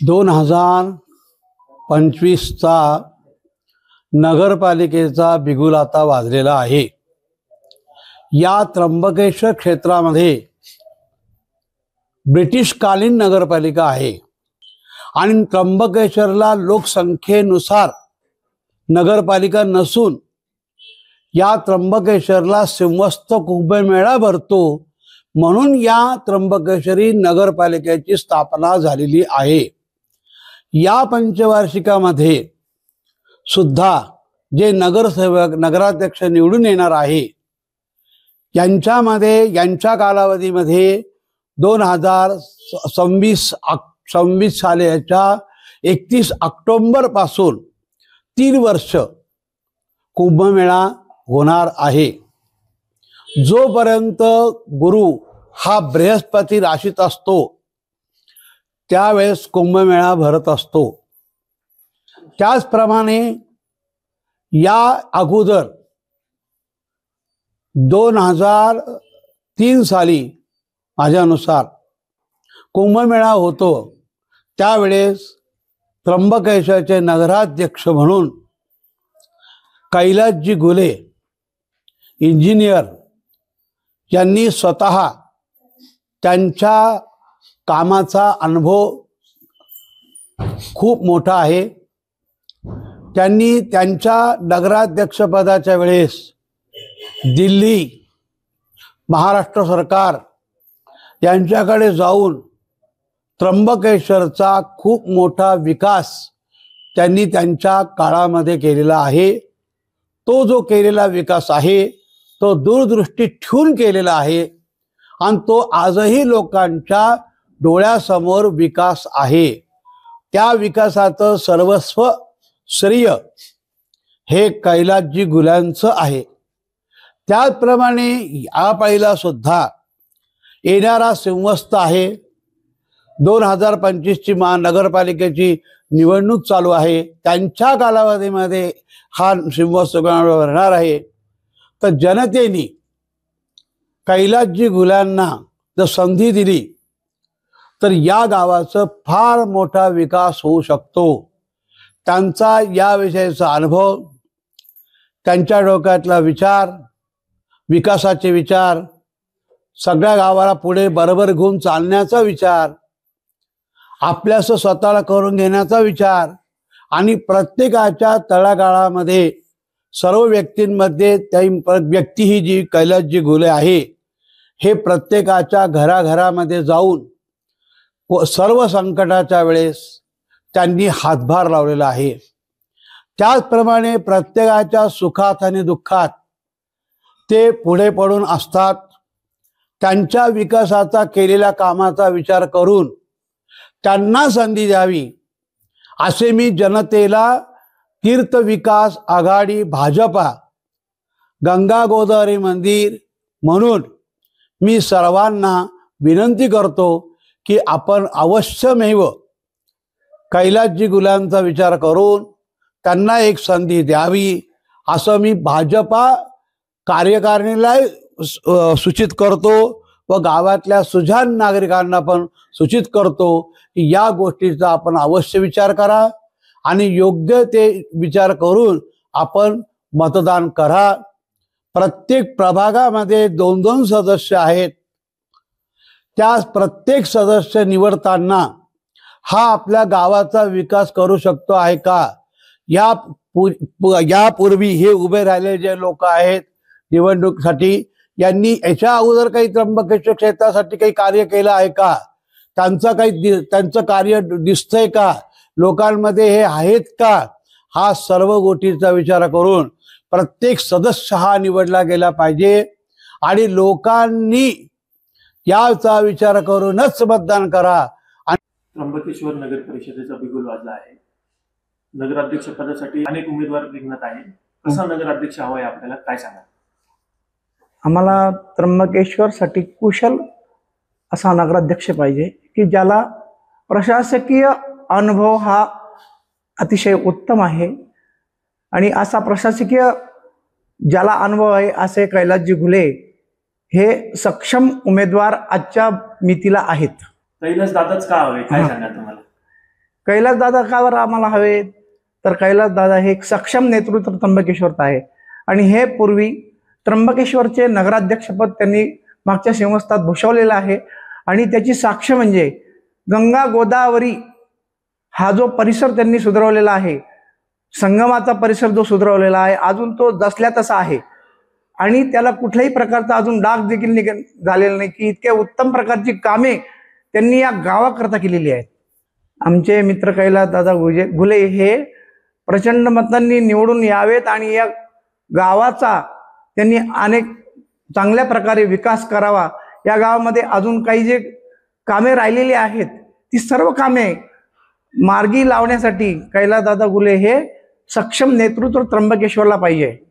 2025चा नगरपालिकेचा बिगुल आता वाजलेला आहे। या त्र्यंबकेश्वर क्षेत्रामध्ये ब्रिटिशकालीन नगरपालिका आहे आणि त्र्यंबकेश्वरला लोकसंख्येनुसार नगरपालिका नसून या त्र्यंबकेश्वरला सिंहस्थ कुंभमेळा भरतो, म्हणून या त्र्यंबकेश्वरी नगरपालिकेची स्थापना झालेली आहे। या पंचवार्षिकामध्ये सुद्धा जे नगरसेवक नगराध्यक्ष निवडून येणार आहे यांच्या कालावधीमध्ये 2026 सालाच्या 31 ऑक्टोबर पासून 3 वर्ष कुंभमेळा होणार आहे। जोपर्यंत गुरु हा बृहस्पती राशीत असतो त्यावेळेस कुंभमेळा भरत असतो। त्याचप्रमाणे या अगोदर 2003 साली माझ्यानुसार कुंभमेळा होतो, त्यावेळेस त्र्यंबकेश्वरचे नगराध्यक्ष म्हणून कैलासजी घुले इंजिनियर यांनी स्वतः त्यांच्या कामाचा अनुभव खूप मोठा आहे। त्यांनी त्यांच्या नगराध्यक्षपदाच्या वेळेस दिल्ली, महाराष्ट्र सरकार यांच्याकडे जाऊन त्र्यंबकेश्वरचा खूप मोठा विकास त्यांनी त्यांच्या काळामध्ये केलेला आहे। तो जो केलेला विकास आहे तो दूरदृष्टी ठेवून केलेला आहे आणि तो आजही लोकांच्या डोळ्यासमोर विकास आहे। त्या विकासाचं सर्वस्व श्रेय हे कैलासजी घुल्यांचं आहे। त्याचप्रमाणे या पाळीला सुद्धा येणारा सिंहस्थ आहे। 2025ची महानगरपालिकेची निवडणूक चालू आहे, त्यांच्या कालावधीमध्ये हा सिंहस्थ भरणार आहे। तर जनतेने कैलासजी घुल्यांना जर संधी दिली तर या गावाचा फार मोठा विकास होऊ शकतो। त्यांचा याविषयीचा अनुभव, त्यांच्या डोक्यातला विचार, विकासाचे विचार, सगळ्या गावाला पुढे बरोबर घेऊन चालण्याचा विचार, आपल्यास स्वतःला करून घेण्याचा विचार आणि प्रत्येकाच्या तळागाळामध्ये सर्व व्यक्तींमध्ये व्यक्ती ही जी कैलासजी घुले आहे हे प्रत्येकाच्या घराघरामध्ये जाऊन सर्व संकटाच्या वेळेस त्यांनी हातभार लावलेला आहे। त्याचप्रमाणे प्रत्येकाच्या सुखात आणि दुःखात ते पुढे पडून असतात। त्यांच्या विकासाचा केलेल्या कामाचा विचार करून त्यांना संधी द्यावी असे मी जनतेला तीर्थ विकास आघाडी भाजपा गंगा गोदावरी मंदिर म्हणून मी सर्वांना विनंती करतो की आपण अवश्यमेव कैलासजी घुल्यांचा विचार करून त्यांना एक संधी द्यावी असं मी भाजपा कार्यकारिणीला सूचित करतो व गावातल्या सुजाण नागरिकांना पण सूचित करतो की या गोष्टीचा आपण अवश्य विचार करा आणि योग्य ते विचार करून आपण मतदान करा। प्रत्येक प्रभागामध्ये 2-2 सदस्य आहेत। त्या प्रत्येक सदस्य निवडताना हा आपल्या गावाचा विकास करू शकतो आहे का, यापूर्वी हे उभे राहिलेले जे लोक आहेत निवडणुकीसाठी यांनी याच्या अगोदर काही त्र्यंबकेश्वर क्षेत्रासाठी काही कार्य केलं आहे का, त्यांचं कार्य दिसतंय का, लोकांमध्ये हे आहेत का, हा सर्व गोष्टीचा विचार करून प्रत्येक सदस्य हा निवडला गेला पाहिजे आणि लोकांनी याचा विचार करूनच मतदान करा। त्र्यंबकेश्वर नगर परिषदेचा बिगुल वाजला आहे। नगराध्यक्ष पदासाठी अनेक उमेदवार रिंगणात आहेत। कसा नगराध्यक्ष हवा आहे आपल्याला, काय सांगा? आम्हाला त्र्यंबकेश्वरसाठी कुशल असा नगराध्यक्ष पाहिजे की ज्याला प्रशासकीय अनुभव हा अतिशय उत्तम आहे आणि असा प्रशासकीय ज्याला अनुभव आहे असे कैलासजी घुले हे सक्षम उमेदवार आजच्या मितीला आहेत। कैलास दादाच का हवे, काय सांगा तुम्हाला? कैलासदादा का बरं आम्हाला हवे, तर कैलासदादा हे एक सक्षम नेतृत्व त्र्यंबकेश्वरचं आहे. आणि हे पूर्वी त्र्यंबकेश्वरचे नगराध्यक्षपद त्यांनी मागच्या संवत्सरात भूषवलेलं आहे. आणि त्याची साक्ष म्हणजे गंगा गोदावरी हा जो परिसर त्यांनी सुधारवलेला आहे, संगमाचा परिसर जो सुधारवलेला आहे, अजून तो जसल्या तसा आहे. आणि त्याला कुठल्याही प्रकारचा अजून डाग देखील झालेला नाही, की इतक्या उत्तम प्रकारची कामे त्यांनी या गावाकरता केलेली आहेत. आमचे मित्र कैलासदादा घुले हे प्रचंड मतांनी निवडून यावेत आणि या गावाचा त्यांनी अनेक चांगल्या प्रकारे विकास करावा. या गावामध्ये अजून काही जे कामे राहिलेली आहेत ती सर्व कामे मार्गी लावण्यासाठी कैलासदादा घुले हे सक्षम नेतृत्व त्र्यंबकेश्वरला पाहिजे.